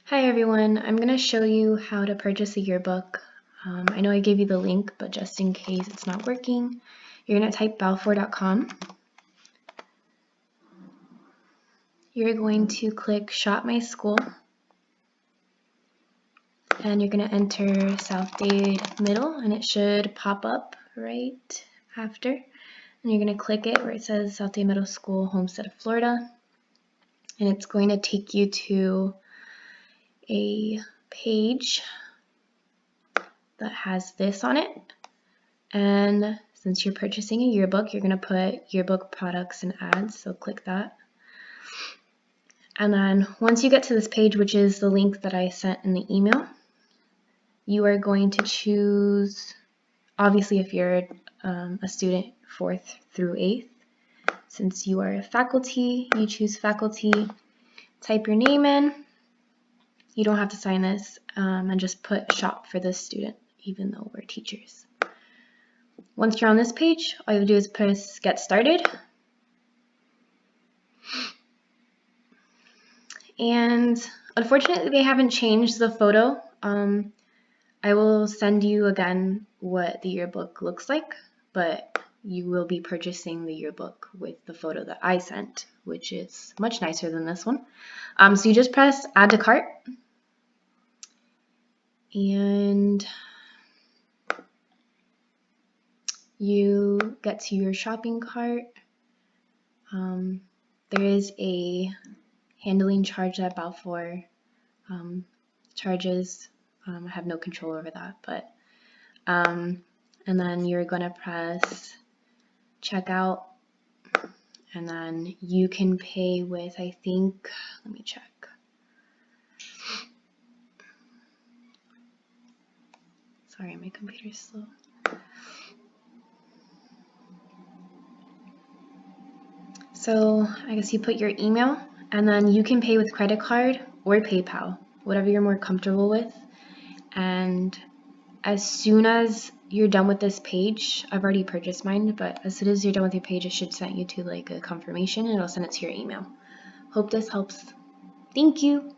Hi everyone, I'm going to show you how to purchase a yearbook. I know I gave you the link, but just in case it's not working, you're going to type balfour.com. You're going to click Shop My School, and you're going to enter South Dade Middle, and it should pop up right after. And you're going to click it where it says South Dade Middle School, Homestead, Florida, and it's going to take you to a page that has this on it. And since you're purchasing a yearbook, you're going to put yearbook products and ads, so click that. And then once you get to this page, which is the link that I sent in the email, you are going to choose, obviously if you're a student 4th through 8th, since you are a faculty, you choose faculty, type your name in. You don't have to sign this, and just put shop for this student, even though we're teachers. Once you're on this page, all you do is press get started. And unfortunately, they haven't changed the photo. I will send you again what the yearbook looks like, but you will be purchasing the yearbook with the photo that I sent, which is much nicer than this one. So you just press add to cart, and you get to your shopping cart. There is a handling charge that Balfour charges. I have no control over that, but and then you're going to press checkout, and then you can pay with, I think, let me check. Sorry, my computer's slow. So I guess you put your email, and then you can pay with credit card or PayPal, whatever you're more comfortable with. And as soon as you're done with this page, I've already purchased mine, but as soon as you're done with your page, it should send you to like a confirmation, and it'll send it to your email. Hope this helps. Thank you.